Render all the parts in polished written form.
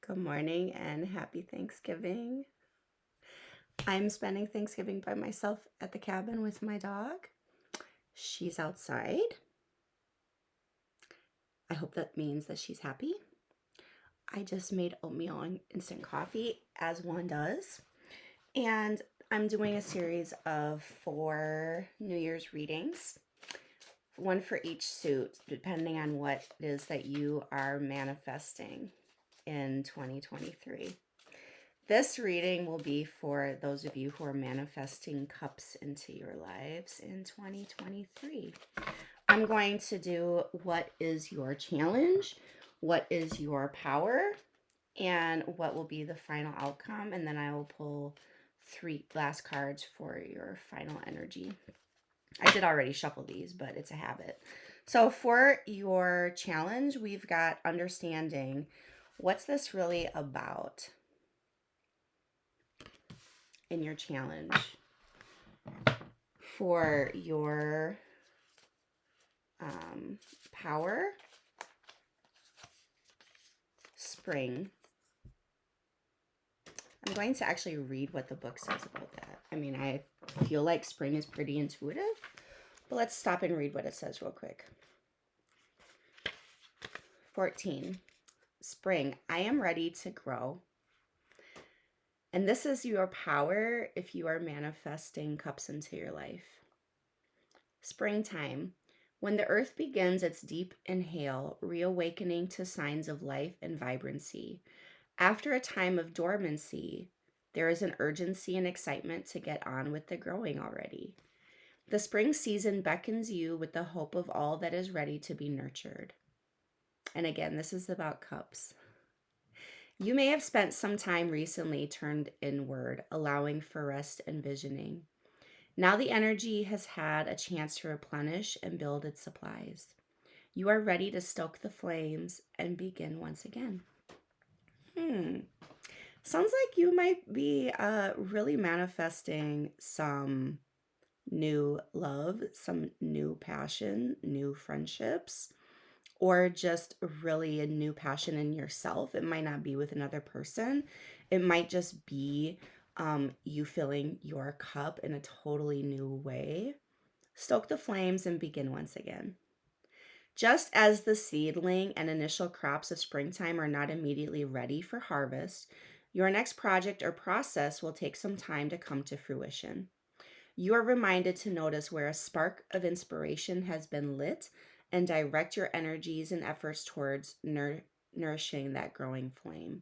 Good morning and happy Thanksgiving. I'm spending Thanksgiving by myself at the cabin with my dog. She's outside. I hope that means that she's happy. I just made oatmeal and instant coffee, as one does. And I'm doing a series of 4 New Year's readings, one for each suit, depending on what it is that you are manifesting in 2023. This reading will be for those of you who are manifesting cups into your lives in 2023. I'm going to do what is your challenge, what is your power, and what will be the final outcome. And then I will pull 3 last cards for your final energy. I did already shuffle these, but it's a habit. So for your challenge, we've got understanding. What's this really about in your challenge? For your power, spring. I'm going to actually read what the book says about that. I mean, I feel like spring is pretty intuitive, but let's stop and read what it says real quick. 14. Spring, I am ready to grow. And this is your power if you are manifesting cups into your life. Springtime, when the earth begins its deep inhale, reawakening to signs of life and vibrancy. After a time of dormancy, there is an urgency and excitement to get on with the growing already. The spring season beckons you with the hope of all that is ready to be nurtured. And again, this is about cups. You may have spent some time recently turned inward, allowing for rest and visioning. Now the energy has had a chance to replenish and build its supplies. You are ready to stoke the flames and begin once again. Sounds like you might be really manifesting some new love, some new passion, new friendships, or just really a new passion in yourself. It might not be with another person. It might just be you filling your cup in a totally new way. Stoke the flames and begin once again. Just as the seedling and initial crops of springtime are not immediately ready for harvest, your next project or process will take some time to come to fruition. You are reminded to notice where a spark of inspiration has been lit and direct your energies and efforts towards nourishing that growing flame.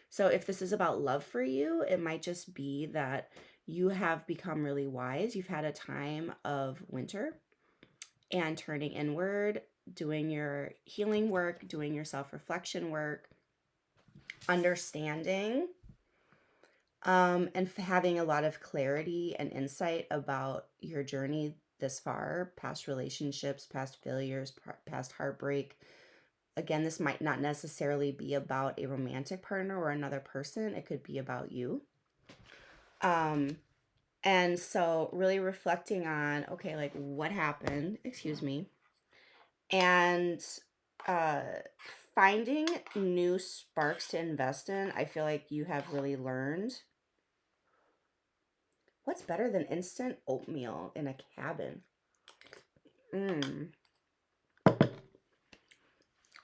So, if this is about love for you, it might just be that you have become really wise. You've had a time of winter and turning inward, doing your healing work, doing your self reflection work, understanding, and having a lot of clarity and insight about your journey this far, past relationships, past failures, past heartbreak. Again, this might not necessarily be about a romantic partner or another person, it could be about you. And so, really reflecting on, okay, like what happened, excuse me, and uh finding new sparks to invest in. I feel like you have really learned what's better than instant oatmeal in a cabin. mm.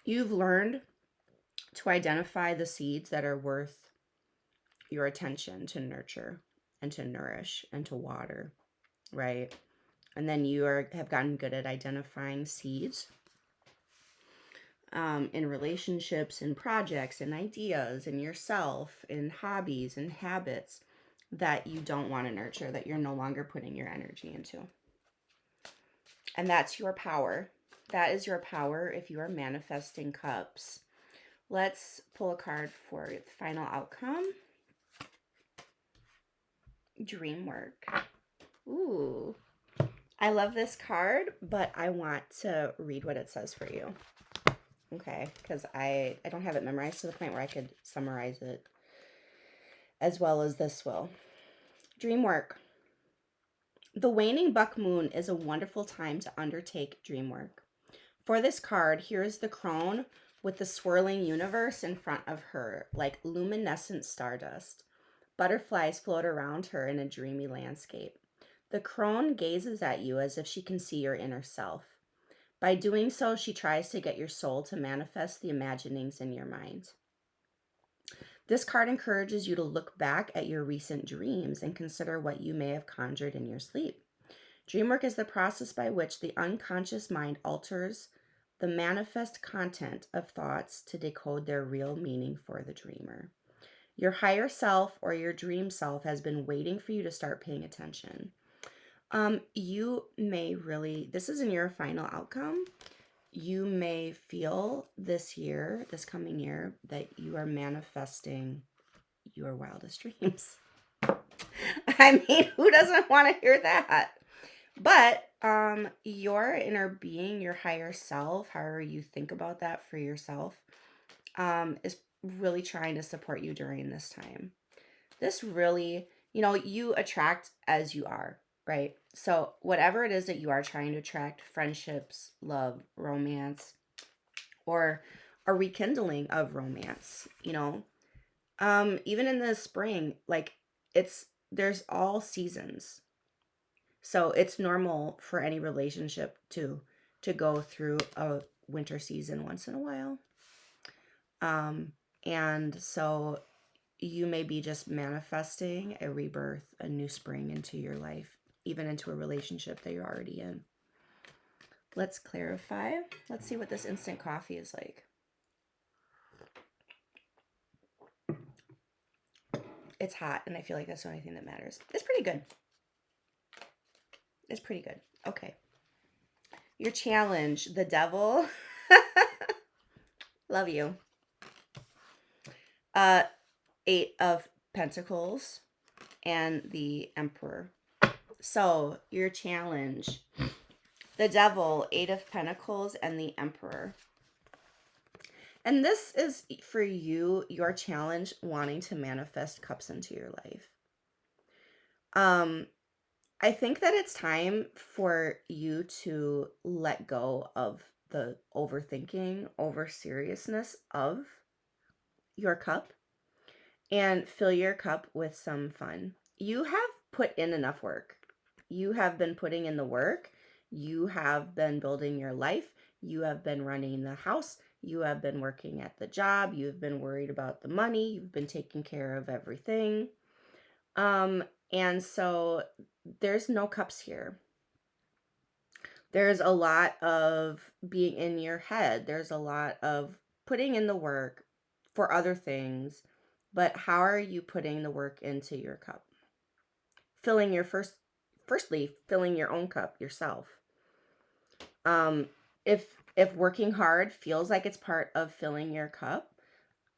You've learned to identify the seeds that are worth your attention to nurture and to nourish and to water, right? And then have gotten good at identifying seeds in relationships and projects and ideas and yourself and hobbies and habits that you don't want to nurture, that you're no longer putting your energy into. And that's your power. That is your power if you are manifesting cups. Let's pull a card for the final outcome. Dream work. Ooh. I love this card, but I want to read what it says for you. Okay, because I don't have it memorized to the point where I could summarize it as well as this will. Dream work. The waning buck moon is a wonderful time to undertake dream work. For this card, here is the crone with the swirling universe in front of her like luminescent stardust. Butterflies float around her in a dreamy landscape. The crone gazes at you as if she can see your inner self. By doing so, she tries to get your soul to manifest the imaginings in your mind. This card encourages you to look back at your recent dreams and consider what you may have conjured in your sleep. Dreamwork is the process by which the unconscious mind alters the manifest content of thoughts to decode their real meaning for the dreamer. Your higher self or your dream self has been waiting for you to start paying attention. You may really, this isn't your final outcome. You may feel this year, this coming year, that you are manifesting your wildest dreams. I mean, who doesn't want to hear that? But your inner being, your higher self, however you think about that for yourself, is really trying to support you during this time. This really, you attract as you are, right? So whatever it is that you are trying to attract, friendships, love, romance, or a rekindling of romance, even in the spring, like there's all seasons. So it's normal for any relationship to go through a winter season once in a while. And so you may be just manifesting a rebirth, a new spring into your life, even into a relationship that you're already in. Let's clarify. Let's see what this instant coffee is like. It's hot, and I feel like that's the only thing that matters. It's pretty good. It's pretty good. Okay. Your challenge, the devil. Love you. 8 of Pentacles and the Emperor. So your challenge, the devil, 8 of Pentacles and the Emperor. And this is for you, your challenge, wanting to manifest cups into your life. I think that it's time for you to let go of the overthinking, over seriousness of your cup and fill your cup with some fun. You have put in enough work. You have been putting in the work. You have been building your life. You have been running the house. You have been working at the job. You've been worried about the money. You've been taking care of everything. And so there's no cups here. There's a lot of being in your head. There's a lot of putting in the work for other things. But how are you putting the work into your cup? Firstly, filling your own cup yourself. If working hard feels like it's part of filling your cup,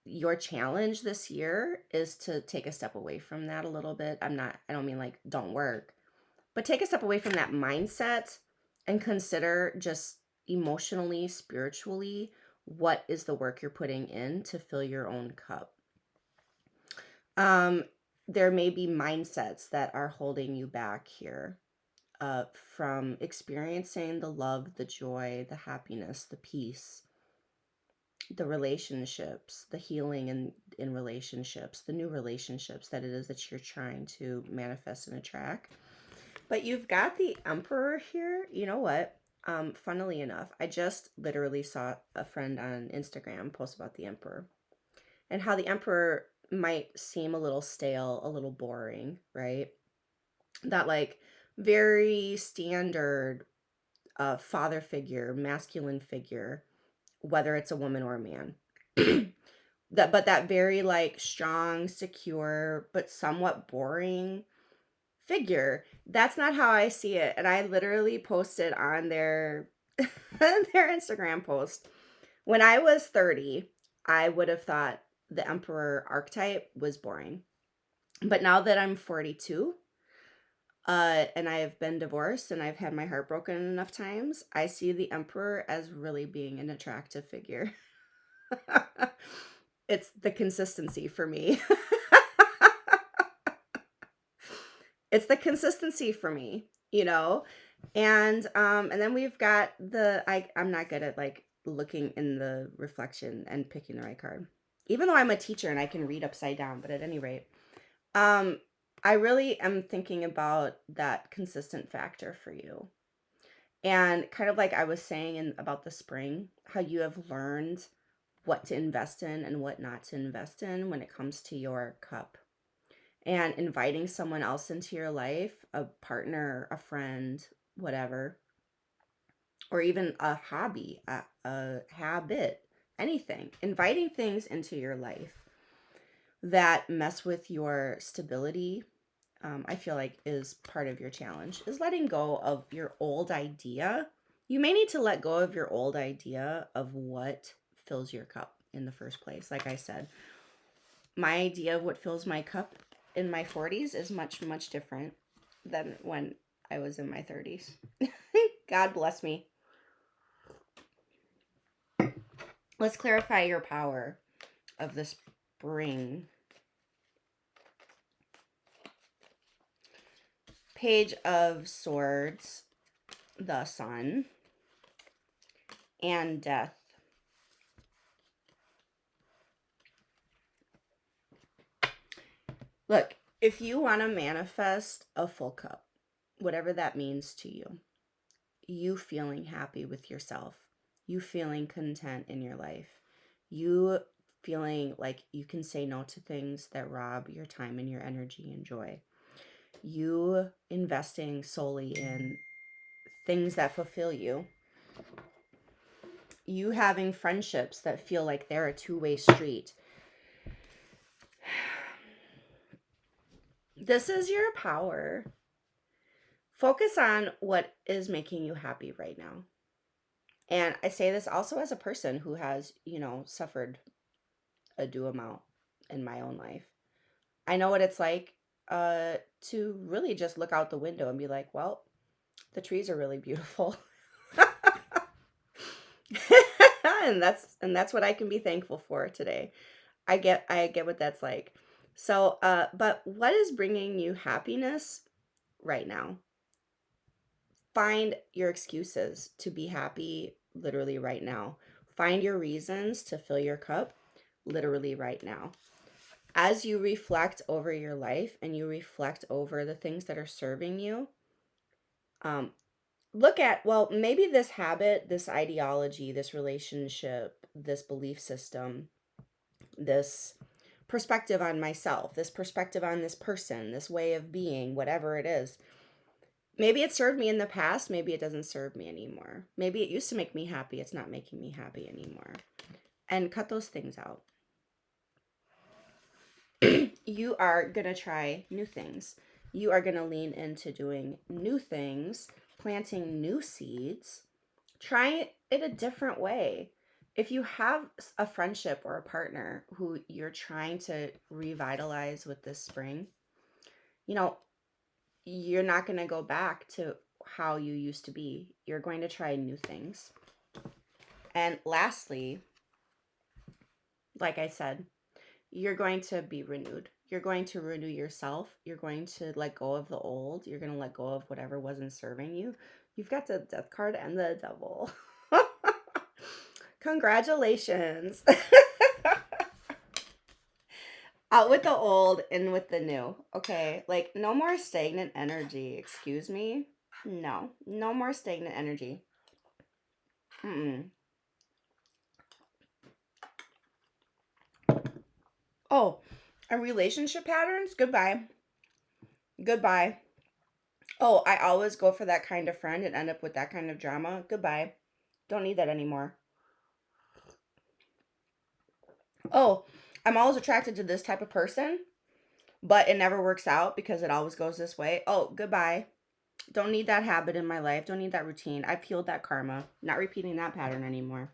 your challenge this year is to take a step away from that a little bit. I don't mean like don't work, but take a step away from that mindset and consider just emotionally, spiritually, what is the work you're putting in to fill your own cup. There may be mindsets that are holding you back here from experiencing the love, the joy, the happiness, the peace, the relationships, the healing in relationships, the new relationships that it is that you're trying to manifest and attract. But you've got the Emperor here. You know what? Funnily enough, I just literally saw a friend on Instagram post about the Emperor and how the Emperor might seem a little stale, a little boring, right? That like very standard father figure, masculine figure, whether it's a woman or a man. That very like strong, secure, but somewhat boring figure. That's not how I see it. And I literally posted on their their Instagram post. When I was 30, I would have thought the Emperor archetype was boring. But now that I'm 42, and I have been divorced and I've had my heart broken enough times, I see the Emperor as really being an attractive figure. It's the consistency for me. It's the consistency for me, And then we've got I'm not good at like looking in the reflection and picking the right card. Even though I'm a teacher and I can read upside down, but at any rate, um, I really am thinking about that consistent factor for you. And kind of like I was saying about the spring, how you have learned what to invest in and what not to invest in when it comes to your cup. And inviting someone else into your life, a partner, a friend, whatever, or even a hobby, a habit, anything, inviting things into your life that mess with your stability, I feel like is part of your challenge, is letting go of your old idea. You may need to let go of your old idea of what fills your cup in the first place. Like I said, my idea of what fills my cup in my 40s is much, much different than when I was in my 30s. God bless me. Let's clarify your power of the spring. Page of Swords, the Sun, and Death. Look, if you want to manifest a full cup, whatever that means to you, you feeling happy with yourself, you feeling content in your life, you feeling like you can say no to things that rob your time and your energy and joy, you investing solely in things that fulfill you, you having friendships that feel like they're a two-way street. This is your power. Focus on what is making you happy right now. And I say this also as a person who has, suffered a due amount in my own life. I know what it's like to really just look out the window and be like, well, the trees are really beautiful. and that's what I can be thankful for today. I get what that's like. So, but what is bringing you happiness right now? Find your excuses to be happy literally right now. Find your reasons to fill your cup literally right now. As you reflect over your life and you reflect over the things that are serving you, look at, well, maybe this habit, this ideology, this relationship, this belief system, this perspective on myself, this perspective on this person, this way of being, whatever it is. Maybe it served me in the past. Maybe it doesn't serve me anymore. Maybe it used to make me happy. It's not making me happy anymore. And cut those things out. You are going to try new things. You are going to lean into doing new things, planting new seeds. Try it a different way. If you have a friendship or a partner who you're trying to revitalize with this spring, you're not going to go back to how you used to be. You're going to try new things. And lastly, like I said, you're going to be renewed. You're going to renew yourself. You're going to let go of the old. You're going to let go of whatever wasn't serving you. You've got the Death card and the Devil. Congratulations. Out with the old, in with the new. Okay, like no more stagnant energy. Excuse me? No more stagnant energy. Oh, and relationship patterns? Goodbye. Goodbye. Oh, I always go for that kind of friend and end up with that kind of drama. Goodbye. Don't need that anymore. Oh, I'm always attracted to this type of person, but it never works out because it always goes this way. Oh, goodbye. Don't need that habit in my life. Don't need that routine. I've healed that karma. Not repeating that pattern anymore.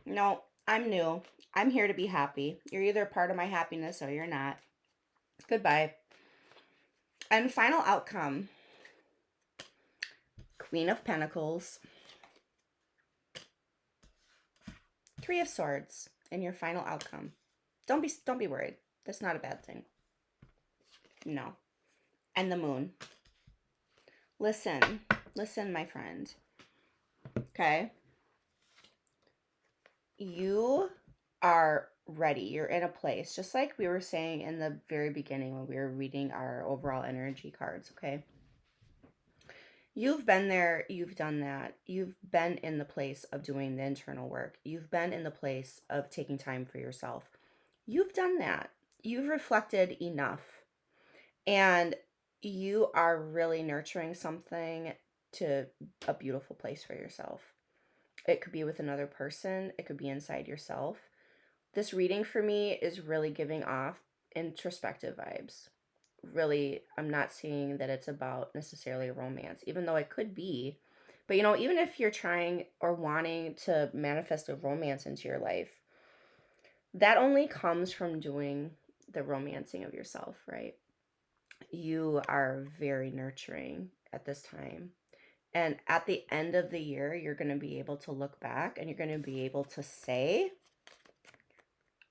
No, I'm new. I'm here to be happy. You're either a part of my happiness or you're not. Goodbye. And final outcome. Queen of Pentacles. Three of Swords in your final outcome. Don't be worried. That's not a bad thing. No. And the Moon. Listen, my friend. Okay? You are ready. You're in a place, just like we were saying in the very beginning when we were reading our overall energy cards, okay? You've been there, you've done that. You've been in the place of doing the internal work. You've been in the place of taking time for yourself. You've done that. You've reflected enough. And you are really nurturing something to a beautiful place for yourself. It could be with another person, it could be inside yourself. This reading for me is really giving off introspective vibes. Really, I'm not seeing that it's about necessarily romance, even though it could be. But even if you're trying or wanting to manifest a romance into your life, that only comes from doing the romancing of yourself, right? You are very nurturing at this time. And at the end of the year, you're going to be able to look back and you're going to be able to say,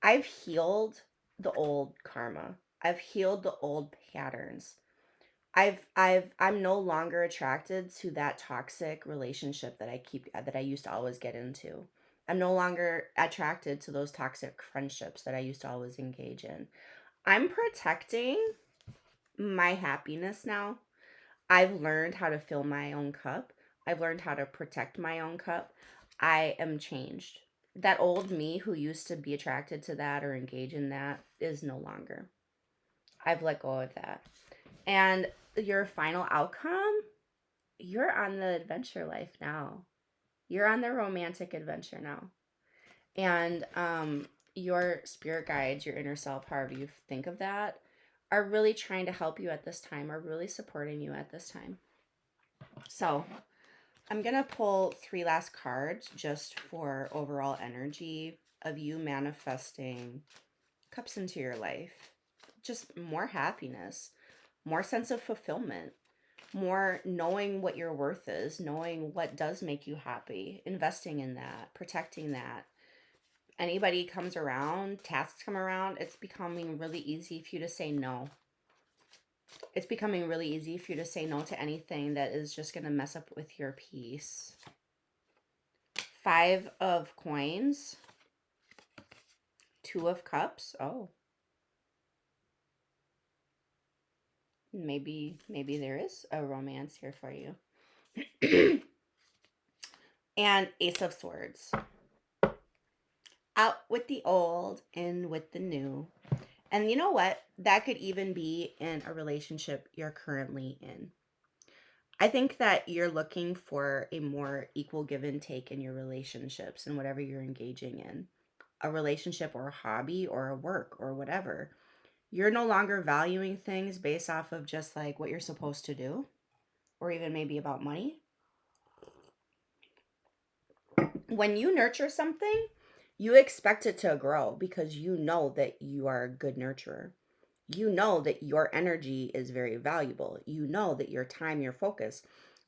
I've healed the old karma. I've healed the old patterns. I'm no longer attracted to that toxic relationship that I used to always get into. I'm no longer attracted to those toxic friendships that I used to always engage in. I'm protecting my happiness now. I've learned how to fill my own cup. I've learned how to protect my own cup. I am changed. That old me who used to be attracted to that or engage in that is no longer. I've let go of that. And your final outcome, you're on the adventure life now. You're on the romantic adventure now. And your spirit guides, your inner self, however you think of that, are really trying to help you at this time, are really supporting you at this time. So I'm going to pull 3 last cards just for overall energy of you manifesting cups into your life. Just more happiness, more sense of fulfillment, more knowing what your worth is, knowing what does make you happy, investing in that, protecting that. Anybody comes around, tasks come around, it's becoming really easy for you to say no. It's becoming really easy for you to say no to anything that is just going to mess up with your peace. 5 of coins, 2 of cups. Oh, maybe there is a romance here for you. And Ace of Swords. Out with the old, in with the new. And you know what? That could even be in a relationship you're currently in. I think that you're looking for a more equal give and take in your relationships and whatever you're engaging in. A relationship or a hobby or a work or whatever. You're no longer valuing things based off of just like what you're supposed to do or even maybe about money. When you nurture something, you expect it to grow because you know that you are a good nurturer. You know that your energy is very valuable. You know that your time, your focus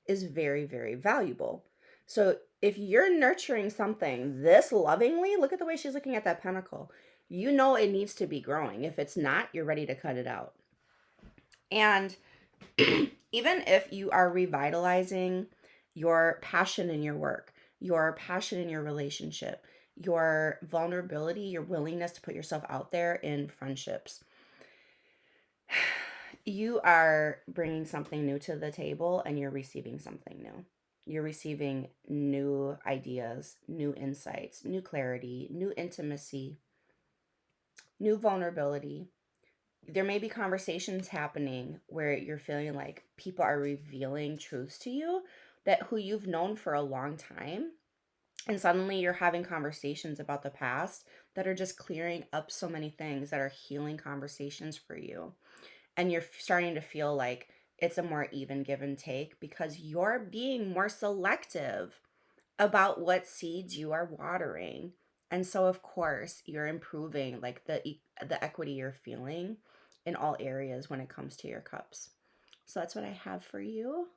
is very, very valuable. So if you're nurturing something this lovingly, look at the way she's looking at that pentacle. You know it needs to be growing. If it's not, you're ready to cut it out. And even if you are revitalizing your passion in your work, your passion in your relationship, your vulnerability, your willingness to put yourself out there in friendships, you are bringing something new to the table and you're receiving something new. You're receiving new ideas, new insights, new clarity, new intimacy, new vulnerability. There may be conversations happening where you're feeling like people are revealing truths to you that who you've known for a long time. And suddenly you're having conversations about the past that are just clearing up so many things that are healing conversations for you. And you're starting to feel like it's a more even give and take because you're being more selective about what seeds you are watering. And so of course, you're improving like the equity you're feeling in all areas when it comes to your cups. So that's what I have for you.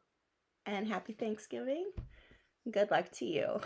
And happy Thanksgiving. Good luck to you.